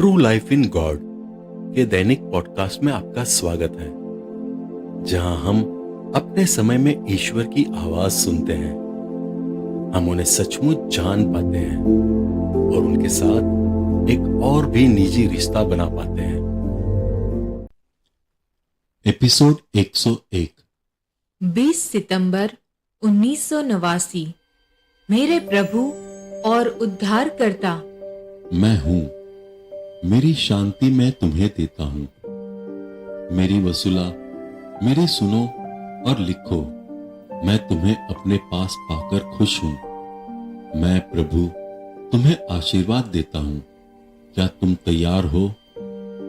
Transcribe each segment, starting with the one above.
True life in God के दैनिक podcast में आपका स्वागत है, जहां हम अपने समय में ईश्वर की आवाज सुनते हैं। हम उन्हें सचमुच जान पाते हैं और उनके साथ एक और भी निजी रिश्ता बना पाते हैं। एपिसोड 101 20 सितंबर 1989। मेरे प्रभु और उद्धारकर्ता, मैं हूं, मेरी शांति मैं तुम्हें देता हूं। मेरी वसूला, मेरे सुनो और लिखो, मैं तुम्हें अपने पास पाकर खुश हूं। मैं प्रभु तुम्हें आशीर्वाद देता हूं। क्या तुम तैयार हो?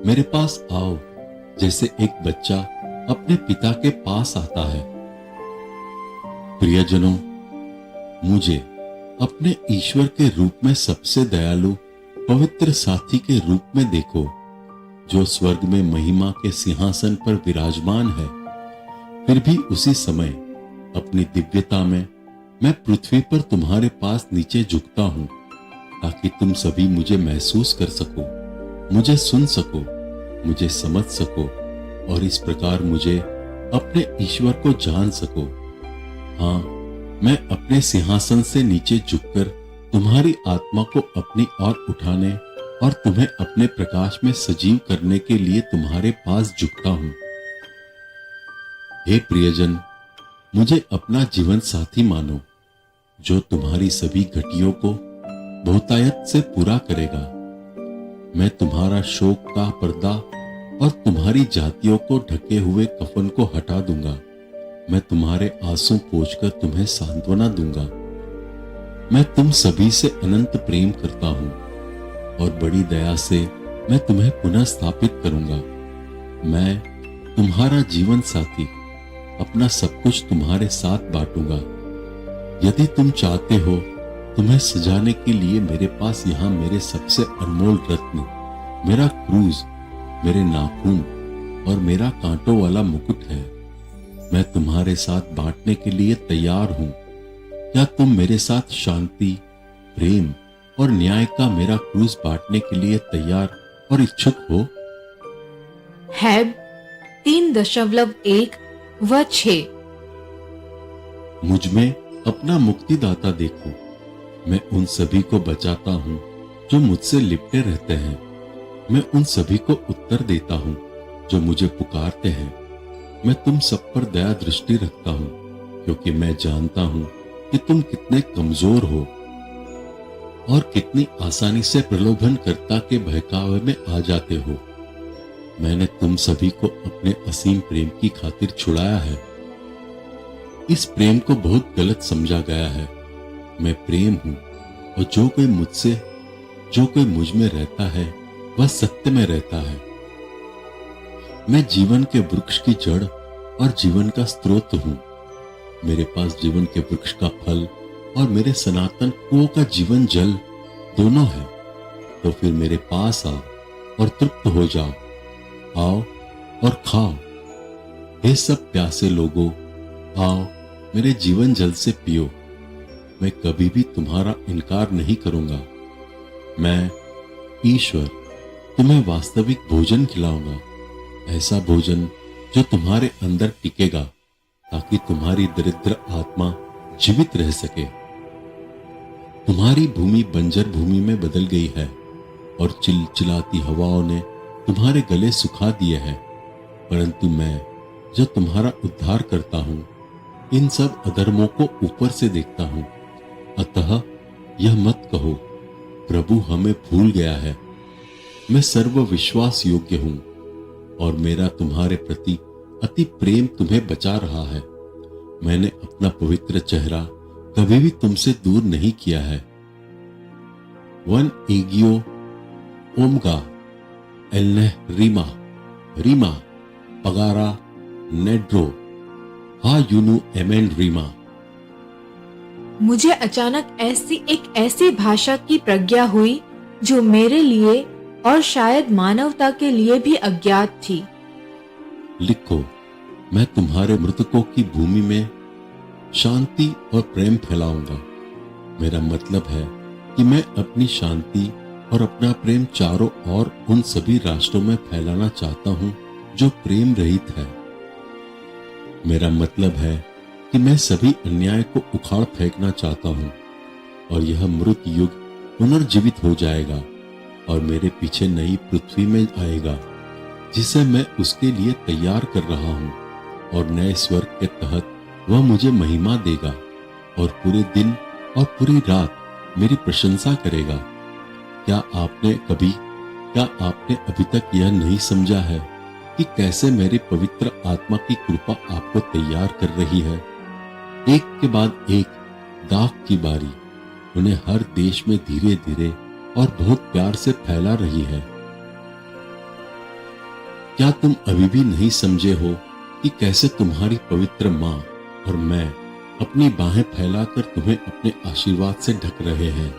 मेरे पास आओ, जैसे एक बच्चा अपने पिता के पास आता है। प्रियजनों, मुझे अपने ईश्वर के रूप में सबसे दयालु पवित्र साथी के रूप में देखो, जो स्वर्ग में महिमा के सिंहासन पर विराजमान है। फिर भी उसी समय अपनी दिव्यता में मैं पृथ्वी पर तुम्हारे पास नीचे झुकता हूं, ताकि तुम सभी मुझे महसूस कर सको, मुझे सुन सको, मुझे समझ सको और इस प्रकार मुझे अपने ईश्वर को जान सको। हाँ, मैं अपने सिंहासन से नीचे झुककर तुम्हारी आत्मा को अपनी ओर उठाने और तुम्हें अपने प्रकाश में सजीव करने के लिए तुम्हारे पास झुकता हूं। हे प्रियजन, मुझे अपना जीवन साथी मानो, जो तुम्हारी सभी घटियों को बहुतायत से पूरा करेगा। मैं तुम्हारा शोक का पर्दा और तुम्हारी जातियों को ढके हुए कफन को हटा दूंगा। मैं तुम्हारे आंसू पोंछकर तुम्हें सांत्वना दूंगा। मैं तुम सभी से अनंत प्रेम करता हूं और बड़ी दया से मैं तुम्हें पुनः स्थापित करूंगा। मैं तुम्हारा जीवन साथी, अपना सब कुछ तुम्हारे साथ बांटूंगा। यदि तुम चाहते हो, तुम्हें सजाने के लिए मेरे पास यहाँ मेरे सबसे अनमोल रत्न, मेरा क्रूज, मेरे नाखून और मेरा कांटों वाला मुकुट है। मैं तुम्हारे साथ बांटने के लिए तैयार हूं। क्या तुम मेरे साथ शांति, प्रेम और न्याय का मेरा क्रूज बांटने के लिए तैयार और इच्छुक हो? हैब 3.1 व 6। मुझ में अपना मुक्तिदाता देखो। मैं उन सभी को बचाता हूँ जो मुझसे लिपटे रहते हैं। मैं उन सभी को उत्तर देता हूँ जो मुझे पुकारते हैं। मैं तुम सब पर दया दृष्टि रखता हूँ, क्योंकि मैं जानता हूँ कि तुम कितने कमजोर हो और कितनी आसानी से प्रलोभनकर्ता के बहकावे में आ जाते हो। मैंने तुम सभी को अपने असीम प्रेम की खातिर छुड़ाया है। इस प्रेम को बहुत गलत समझा गया है। मैं प्रेम हूं और जो कोई मुझ में रहता है वह सत्य में रहता है। मैं जीवन के वृक्ष की जड़ और जीवन का स्रोत हूं। मेरे पास जीवन के वृक्ष का फल और मेरे सनातन कुओं का जीवन जल दोनों है। तो फिर मेरे पास आओ और तृप्त हो जाओ। आओ और खाओ। हे सब प्यासे लोगों, आओ मेरे जीवन जल से पियो। मैं कभी भी तुम्हारा इनकार नहीं करूंगा। मैं ईश्वर तुम्हें वास्तविक भोजन खिलाऊंगा, ऐसा भोजन जो तुम्हारे अंदर टिकेगा, ताकि तुम्हारी दरिद्र आत्मा जीवित रह सके। तुम्हारी भूमि बंजर भूमि में बदल गई है और चिलचिलाती हवाओं ने तुम्हारे गले सुखा दिए हैं, परंतु मैं जो तुम्हारा उद्धार करता हूं, इन सब अधर्मों को ऊपर से देखता हूं। अतः यह मत कहो, प्रभु हमें भूल गया है। मैं सर्व विश्वास योग्य हूं और मेरा तुम्हारे प्रति अति प्रेम तुम्हें बचा रहा है। मैंने अपना पवित्र चेहरा कभी भी तुमसे दूर नहीं किया है। वन एगियो ओमगा एल्नेह रीमा पगारा नेड्रो हा यूनु एमेन रीमा। मुझे अचानक ऐसी भाषा की प्रज्ञा हुई जो मेरे लिए और शायद मानवता के लिए भी अज्ञात थी। लिखो, मैं तुम्हारे मृतकों की भूमि में शांति और प्रेम फैलाऊंगा। मेरा मतलब है कि मैं अपनी शांति और अपना प्रेम चारों ओर उन सभी राष्ट्रों में फैलाना चाहता हूं जो प्रेम रहित है। मेरा मतलब है कि मैं सभी अन्याय को उखाड़ फेंकना चाहता हूं और यह मृत युग पुनर्जीवित हो जाएगा और मेरे पीछे नई पृथ्वी में आएगा जिसे मैं उसके लिए तैयार कर रहा हूं और नए स्वर्ग के तहत वह मुझे महिमा देगा और पूरे दिन और पूरी रात मेरी प्रशंसा करेगा। क्या आपने अभी तक यह नहीं समझा है कि कैसे मेरी पवित्र आत्मा की कृपा आपको तैयार कर रही है? एक के बाद एक दाख की बारी उन्हें हर देश में धीरे धीरे और बहुत प्यार से फैला रही है। क्या तुम अभी भी नहीं समझे हो कि कैसे तुम्हारी पवित्र मां और मैं अपनी बाहें फैलाकर तुम्हें अपने आशीर्वाद से ढक रहे हैं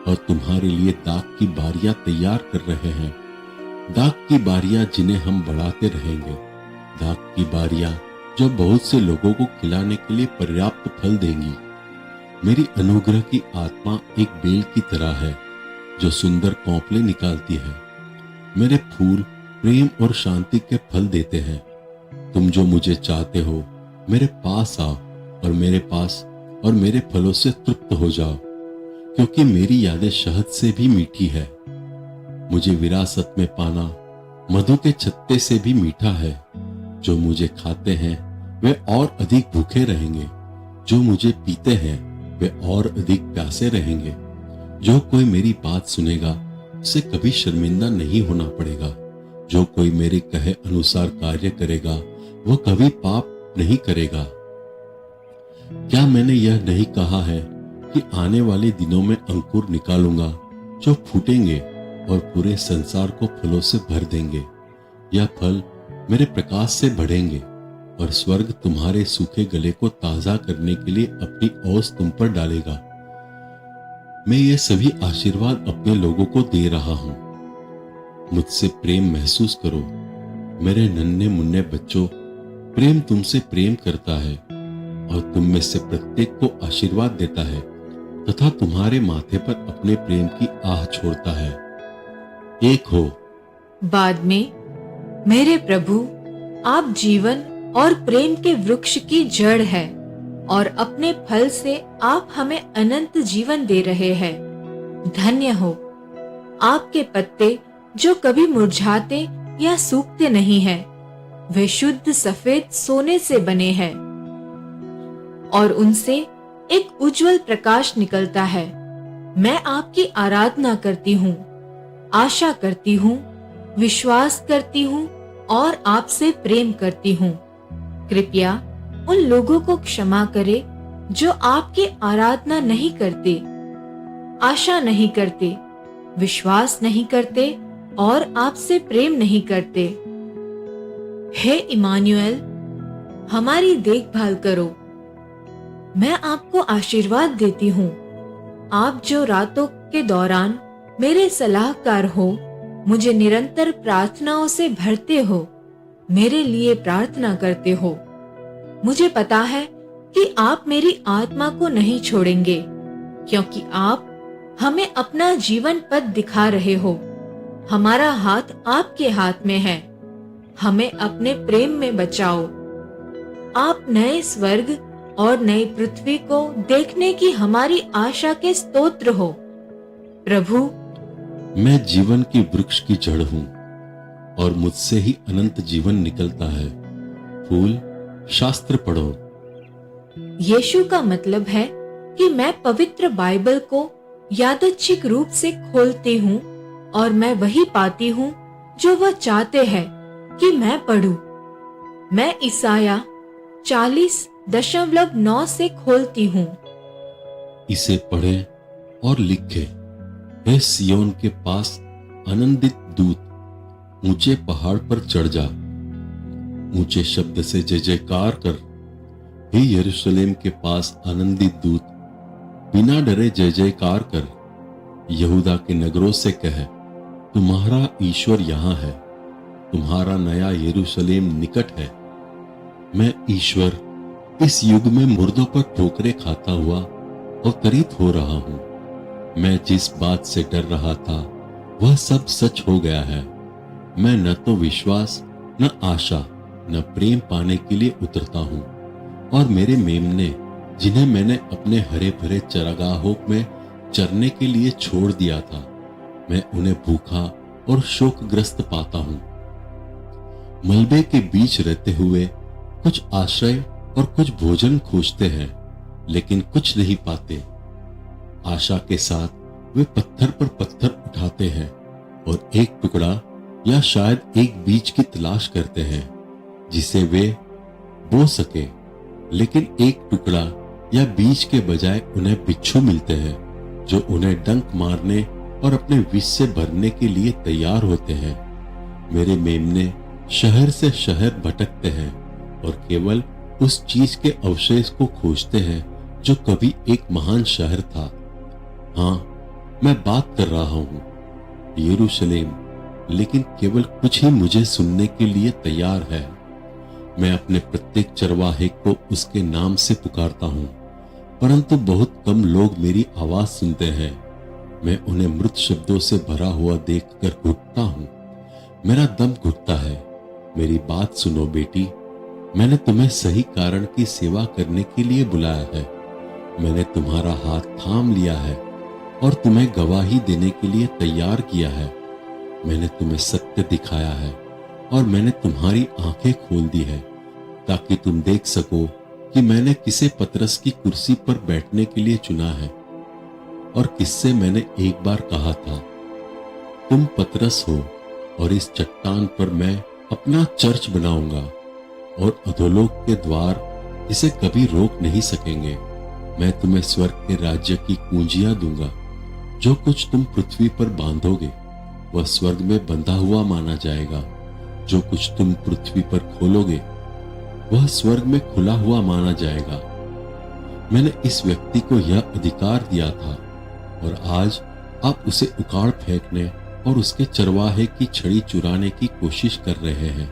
और तुम्हारे लिए दाख की बारियां तैयार कर रहे हैं। दाख की बारियां जिन्हें हम बढ़ाते रहेंगे, दाख की बारियां जो बहुत से लोगों को खिलाने के लिए पर्याप्त फल देंगी। मेरी अनुग्रह की आत्मा एक बेल की तरह है जो सुंदर कौंपले निकालती है। मेरे फूल प्रेम और शांति के फल देते हैं। तुम जो मुझे चाहते हो मेरे पास आओ और मेरे फलों से तृप्त हो जाओ, क्योंकि मेरी यादें शहद से भी मीठी है। मुझे विरासत में पाना मधु के छत्ते से भी मीठा है। जो मुझे खाते हैं वे और अधिक भूखे रहेंगे, जो मुझे पीते हैं वे और अधिक प्यासे रहेंगे। जो कोई मेरी बात सुनेगा उसे कभी शर्मिंदा नहीं होना पड़ेगा। जो कोई मेरे कहे अनुसार कार्य करेगा वह कभी पाप नहीं करेगा। क्या मैंने यह नहीं कहा है कि आने वाले दिनों में अंकुर निकालूंगा जो फूटेंगे और पूरे संसार को फलों से भर देंगे? यह फल मेरे प्रकाश से बढ़ेंगे और स्वर्ग तुम्हारे सूखे गले को ताजा करने के लिए अपनी ओस तुम पर डालेगा। मैं ये सभी आशीर्वाद अपने लोगों को दे रहा हूं। मुझसे प्रेम महसूस करो। मेरे नन्हे मुन्ने बच्चों, प्रेम तुमसे प्रेम करता है और तुम में से प्रत्येक को आशीर्वाद देता है तथा तुम्हारे माथे पर अपने प्रेम की आह छोड़ता है। एक हो। बाद में, मेरे प्रभु, आप जीवन और प्रेम के वृक्ष की जड़ है और अपने फल से आप हमें अनंत जीवन दे रहे हैं। धन्य हो। आपके पत्ते जो कभी मुरझाते या सूखते नहीं हैं, वे शुद्ध सफेद सोने से बने हैं और उनसे एक उज्जवल प्रकाश निकलता है। मैं आपकी आराधना करती हूँ, आशा करती हूँ, विश्वास करती हूँ और आपसे प्रेम करती हूँ। कृपया उन लोगों को क्षमा करे जो आपकी आराधना नहीं करते, आशा नहीं करते, विश्वास नहीं करते और आपसे प्रेम नहीं करते। हे इमानुएल, हमारी देखभाल करो। मैं आपको आशीर्वाद देती हूँ। आप जो रातों के दौरान मेरे सलाहकार हो, मुझे निरंतर प्रार्थनाओं से भरते हो, मेरे लिए प्रार्थना करते हो। मुझे पता है कि आप मेरी आत्मा को नहीं छोड़ेंगे, क्योंकि आप हमें अपना जीवन पथ दिखा रहे हो। हमारा हाथ आपके हाथ में है। हमें अपने प्रेम में बचाओ। आप नए स्वर्ग और नई पृथ्वी को देखने की हमारी आशा के स्तोत्र हो। प्रभु, मैं जीवन की वृक्ष की जड़ हूँ और मुझसे ही अनंत जीवन निकलता है। फूल, शास्त्र पढ़ो। यीशु का मतलब है कि मैं पवित्र बाइबल को यादृच्छिक रूप से खोलती हूँ और मैं वही पाती हूँ जो वह चाहते हैं कि मैं पढूं। मैं इसाया 40:9 से खोलती हूँ। इसे पढ़ें और लिखें। हे सियोन के पास आनंदित दूत, ऊंचे पहाड़ पर चढ़ जा, ऊंचे शब्द से जय जयकार कर। हे यरूशलेम के पास आनंदित दूत, बिना डरे जय जयकार कर। यहूदा के नगरों से कह, तुम्हारा ईश्वर यहाँ है, तुम्हारा नया यरूशलेम निकट है। मैं ईश्वर इस युग में मुर्दों पर ठोकरें खाता हुआ अवतरित हो रहा हूँ। मैं जिस बात से डर रहा था वह सब सच हो गया है। मैं न तो विश्वास, न आशा, न प्रेम पाने के लिए उतरता हूँ, और मेरे मेमने जिन्हें मैंने अपने हरे भरे चरागाहों में चरने के लिए छोड़ दिया था, मैं उन्हें भूखा और शोकग्रस्त पाता हूँ। मलबे के बीच रहते हुए कुछ आश्रय और कुछ भोजन खोजते हैं, लेकिन कुछ नहीं पाते। आशा के साथ वे पत्थर पर पत्थर उठाते हैं और एक टुकड़ा या शायद एक बीज की तलाश करते हैं जिसे वे बो सके, लेकिन एक टुकड़ा या बीज के बजाय उन्हें बिच्छू मिलते हैं जो उन्हें डंक मारने और अपने विष से भरने के लिए तैयार होते हैं। मेरे मेमने शहर से शहर भटकते हैं और केवल उस चीज के अवशेष को खोजते हैं जो कभी एक महान शहर था। हाँ, मैं बात कर रहा हूँ यरूशलेम, लेकिन केवल कुछ ही मुझे सुनने के लिए तैयार है। मैं अपने प्रत्येक चरवाहे को उसके नाम से पुकारता हूँ, परंतु बहुत कम लोग मेरी आवाज सुनते हैं। मैं उन्हें मृत शब्दों से भरा हुआ देखकर घुटता हूँ। मेरा दम घुटता है। मेरी बात सुनो बेटी, मैंने तुम्हें सही कारण की सेवा करने के लिए बुलाया है। मैंने तुम्हारा हाथ थाम लिया है और तुम्हें गवाही देने के लिए तैयार किया है। मैंने तुम्हें सत्य दिखाया है और मैंने तुम्हारी आंखें खोल दी है ताकि तुम देख सको कि मैंने किसे पतरस की कुर्सी पर बैठने के लिए चुना है और किससे मैंने एक बार कहा था, तुम पतरस हो और इस चट्टान पर मैं अपना चर्च बनाऊंगा और अधोलोक के द्वार इसे कभी रोक नहीं सकेंगे। मैं तुम्हें स्वर्ग के राज्य की कुंजियां दूंगा। जो कुछ तुम पृथ्वी पर बांधोगे वह स्वर्ग में बंधा हुआ माना जाएगा। जो कुछ तुम पृथ्वी पर खोलोगे वह स्वर्ग में खुला हुआ माना जाएगा। मैंने इस व्यक्ति को यह अधिकार दिया था और आज आप उसे उखाड़ फेंकने और उसके चरवाहे की छड़ी चुराने की कोशिश कर रहे हैं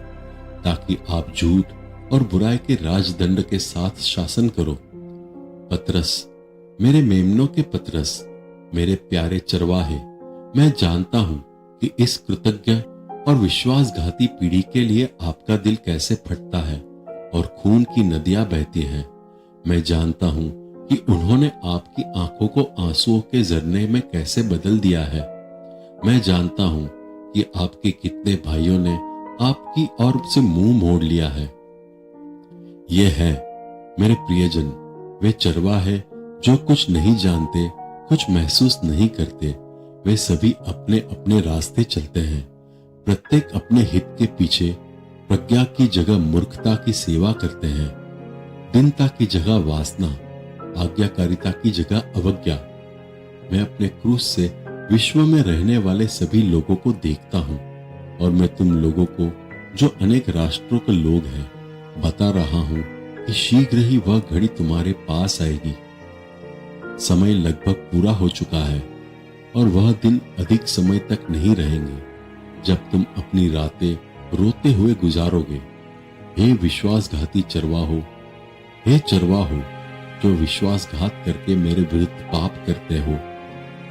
ताकि आप झूठ और बुराई के राजदंड के साथ शासन करो। पतरस, मेरे मेमनों के पतरस, मेरे प्यारे चरवाहे, मैं जानता हूं कि इस कृतज्ञ और विश्वासघाती पीढ़ी के लिए आपका दिल कैसे फटता है और खून की नदियां बहती हैं। मैं जानता हूं कि उन्होंने आपकी आंखों को आंसुओं के झरने में कैसे बदल दिया है। मैं जानता हूं कि आपके कितने भाइयों ने आपकी ओर से मुंह मोड़ लिया है। ये है मेरे प्रियजन, वे चरवाहे जो कुछ नहीं जानते, कुछ महसूस नहीं करते। वे सभी अपने अपने रास्ते चलते हैं, प्रत्येक अपने हित के पीछे। प्रज्ञा की जगह मूर्खता की सेवा करते हैं, दीनता की जगह वासना, आज्ञाकारिता की जगह अवज्ञा। मैं अपने क्रूस से विश्व में रहने वाले सभी लोगों को देखता हूं और मैं तुम लोगों को जो अनेक राष्ट्रों के लोग हैं बता रहा हूं कि शीघ्र ही वह घड़ी तुम्हारे पास आएगी। समय लगभग पूरा हो चुका है और वह दिन अधिक समय तक नहीं रहेंगे जब तुम अपनी रातें रोते हुए गुजारोगे। हे विश्वासघाती चरवाहो, हे चरवाहो जो विश्वासघात करके मेरे विरुद्ध पाप करते हो,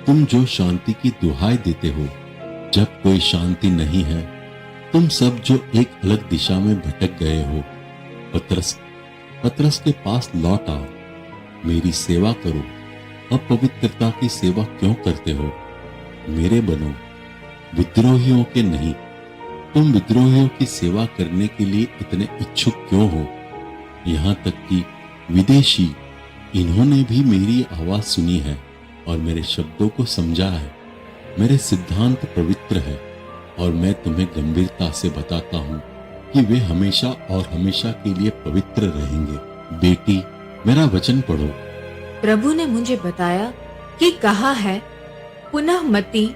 तुम जो शांति की दुहाई देते हो जब कोई शांति नहीं है, तुम सब जो एक अलग दिशा में भटक गए हो, पतरस के पास लौट आओ, मेरी सेवा करो। अपवित्रता की सेवा क्यों करते हो? मेरे बनो, विद्रोहियों के नहीं। तुम विद्रोहियों की सेवा करने के लिए इतने इच्छुक क्यों हो? यहाँ तक कि विदेशी, इन्होंने भी मेरी आवाज सुनी है और मेरे शब्दों को समझा है। मेरे सिद्धांत पवित्र है और मैं तुम्हें गंभीरता से बताता हूँ कि वे हमेशा और हमेशा के लिए पवित्र रहेंगे। बेटी, मेरा वचन पढ़ो। प्रभु ने मुझे बताया कि कहा है पुनः मत्ती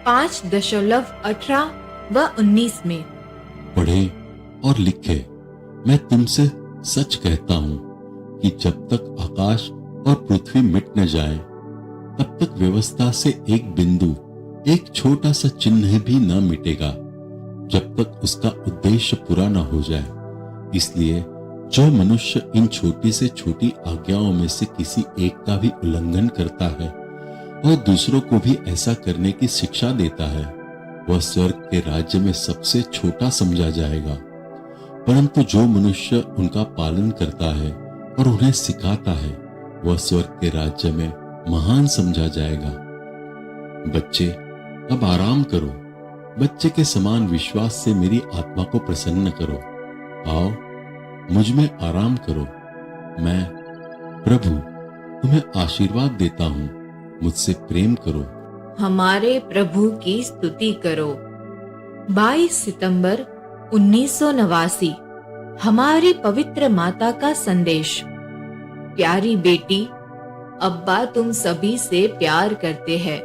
5:18 व 19 में, पढ़े और लिखे। मैं तुमसे सच कहता हूँ कि जब तक आकाश और पृथ्वी मिट न जाए तब तक व्यवस्था से एक बिंदु, एक छोटा सा चिन्ह भी न मिटेगा जब तक उसका उद्देश्य पूरा न हो जाए। इसलिए जो मनुष्य इन छोटी से छोटी आज्ञाओं में से किसी एक का भी उल्लंघन करता है और दूसरों को भी ऐसा करने की शिक्षा देता है, वह स्वर्ग के राज्य में सबसे छोटा समझा जाएगा, परंतु जो मनुष्य उनका पालन करता है और उन्हें सिखाता है वह स्वर्ग के राज्य में महान समझा जाएगा। बच्चे, अब आराम करो। बच्चे के समान विश्वास से मेरी आत्मा को प्रसन्न करो। आओ, मुझ में आराम करो। मैं प्रभु तुम्हें आशीर्वाद देता हूँ, मुझसे प्रेम करो। हमारे प्रभु की स्तुति करो। 22 सितंबर 1989 हमारी पवित्र माता का संदेश। प्यारी बेटी, अब्बा तुम सभी से प्यार करते हैं।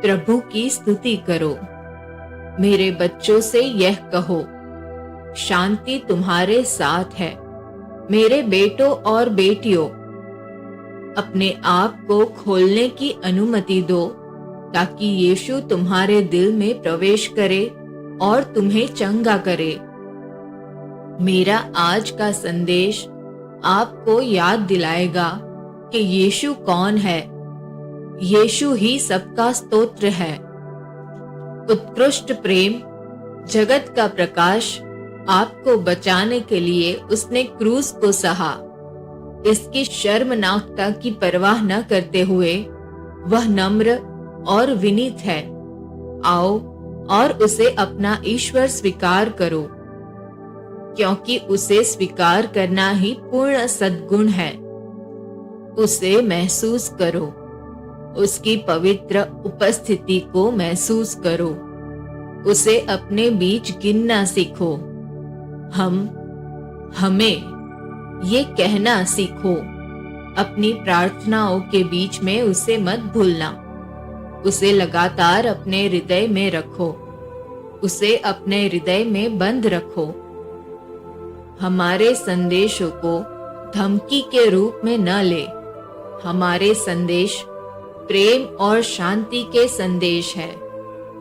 प्रभु की स्तुति करो। मेरे बच्चों से यह कहो, शांति तुम्हारे साथ है। मेरे बेटों और बेटियों, अपने आप को खोलने की अनुमति दो ताकि यीशु तुम्हारे दिल में प्रवेश करे और तुम्हें चंगा करे। मेरा आज का संदेश आपको याद दिलाएगा कि यीशु कौन है। यीशु ही सबका स्तोत्र है। उत्कृष्ट प्रेम, जगत का प्रकाश, आपको बचाने के लिए उसने क्रूस को सहा। इसकी शर्मनाकता की परवाह न करते हुए वह नम्र और विनीत है। आओ और उसे अपना ईश्वर स्वीकार करो, क्योंकि उसे स्वीकार करना ही पूर्ण सद्गुण है। उसे महसूस करो, उसकी पवित्र उपस्थिति को महसूस करो। उसे अपने बीच गिनना सीखो। हमें ये कहना सीखो। अपनी प्रार्थनाओं के बीच में उसे मत भूलना। उसे लगातार अपने हृदय में रखो। उसे अपने हृदय में बंद रखो। हमारे संदेशों को धमकी के रूप में न ले। हमारे संदेश प्रेम और शांति के संदेश है,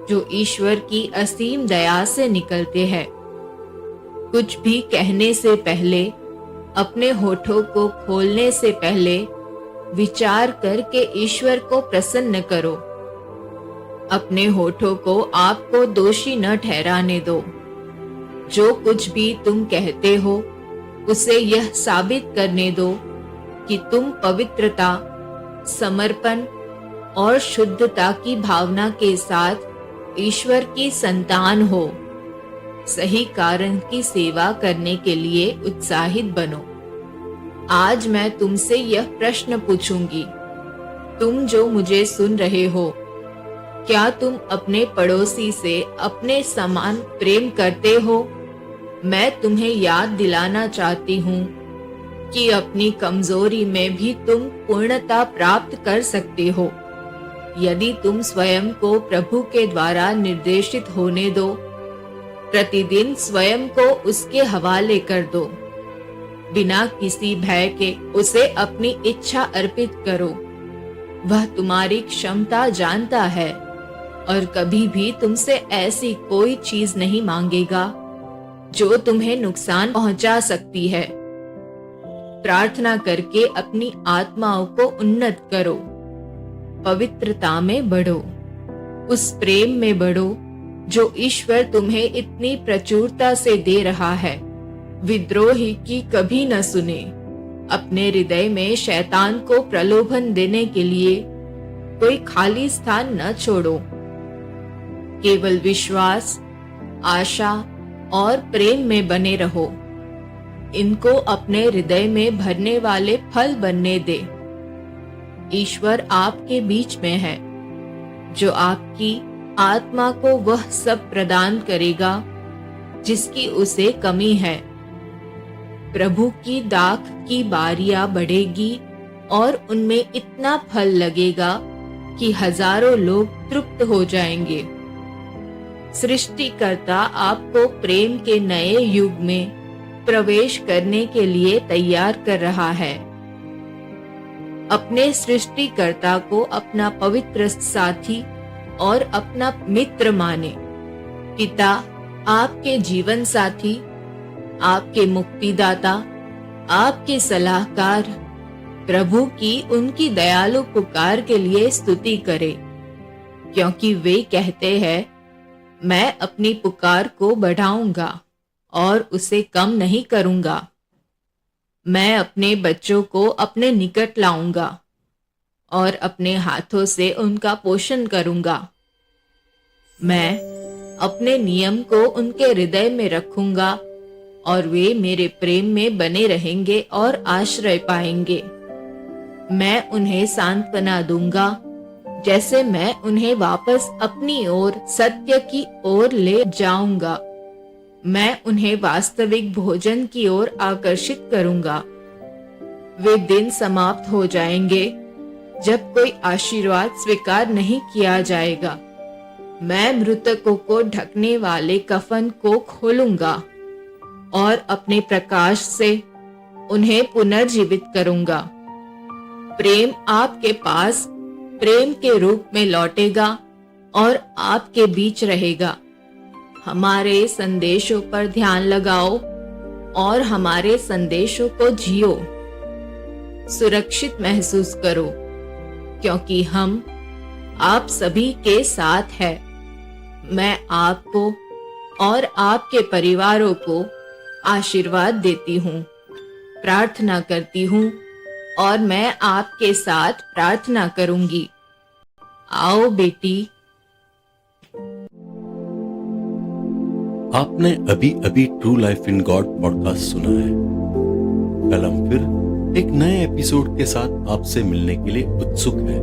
जो ईश्वर की असीम दया से निकलते हैं। कुछ भी कहने से पहले, अपने होठों को खोलने से पहले विचार करके ईश्वर को प्रसन्न करो। अपने होठों को आपको दोषी न ठहराने दो। जो कुछ भी तुम कहते हो उसे यह साबित करने दो कि तुम पवित्रता, समर्पण और शुद्धता की भावना के साथ ईश्वर की संतान हो। सही कारण की सेवा करने के लिए उत्साहित बनो। आज मैं तुमसे यह प्रश्न पूछूंगी। तुम जो मुझे सुन रहे हो, क्या तुम अपने पड़ोसी से अपने समान प्रेम करते हो? मैं तुम्हें याद दिलाना चाहती हूँ कि अपनी कमजोरी में भी तुम पूर्णता प्राप्त कर सकते हो। यदि तुम स्वयं को प्रभु के द्वारा निर्देशित होने दो, प्रतिदिन स्वयं को उसके हवाले कर दो। बिना किसी भय के उसे अपनी इच्छा अर्पित करो। वह तुम्हारी क्षमता जानता है और कभी भी तुमसे ऐसी कोई चीज नहीं मांगेगा जो तुम्हें नुकसान पहुंचा सकती है। प्रार्थना करके अपनी आत्माओं को उन्नत करो। पवित्रता में बढ़ो। उस प्रेम में बढ़ो जो ईश्वर तुम्हें इतनी प्रचुरता से दे रहा है। विद्रोही की कभी न सुने। अपने हृदय में शैतान को प्रलोभन देने के लिए कोई खाली स्थान न छोड़ो। केवल विश्वास, आशा और प्रेम में बने रहो। इनको अपने हृदय में भरने वाले फल बनने दे। ईश्वर आपके बीच में है, जो आपकी आत्मा को वह सब प्रदान करेगा जिसकी उसे कमी है। प्रभु की दाख की बारियां बढ़ेगी और उनमें इतना फल लगेगा कि हजारों लोग तृप्त हो जाएंगे। सृष्टिकर्ता आपको प्रेम के नए युग में प्रवेश करने के लिए तैयार कर रहा है। अपने सृष्टिकर्ता को अपना पवित्र साथी और अपना मित्र माने। पिता आपके जीवन साथी, आपके मुक्तिदाता, आपके सलाहकार, प्रभु की उनकी दयालु पुकार के लिए स्तुति करे, क्योंकि वे कहते हैं, मैं अपनी पुकार को बढ़ाऊंगा और उसे कम नहीं करूंगा। मैं अपने बच्चों को अपने निकट लाऊंगा और अपने हाथों से उनका पोषण करूंगा। मैं अपने नियम को उनके हृदय में रखूंगा और वे मेरे प्रेम में बने रहेंगे और आश्रय पाएंगे। मैं उन्हें सांत्वना दूंगा जैसे मैं उन्हें वापस अपनी ओर सत्य की ओर ले जाऊंगा। मैं उन्हें वास्तविक भोजन की ओर आकर्षित करूंगा। वे दिन समाप्त हो जाएंगे जब कोई आशीर्वाद स्वीकार नहीं किया जाएगा। मैं मृतकों को ढकने वाले कफन को खोलूंगा और अपने प्रकाश से उन्हें पुनर्जीवित करूंगा। प्रेम आपके पास प्रेम के रूप में लौटेगा और आपके बीच रहेगा। हमारे संदेशों पर ध्यान लगाओ और हमारे संदेशों को जियो। सुरक्षित महसूस करो क्योंकि हम आप सभी के साथ हैं। मैं आपको और आपके परिवारों को आशीर्वाद देती हूँ, प्रार्थना करती हूँ और मैं आपके साथ प्रार्थना करूंगी। आओ बेटी। आपने अभी अभी true life in God podcast सुना है। कल हम फिर एक नए एपिसोड के साथ आपसे मिलने के लिए उत्सुक हैं।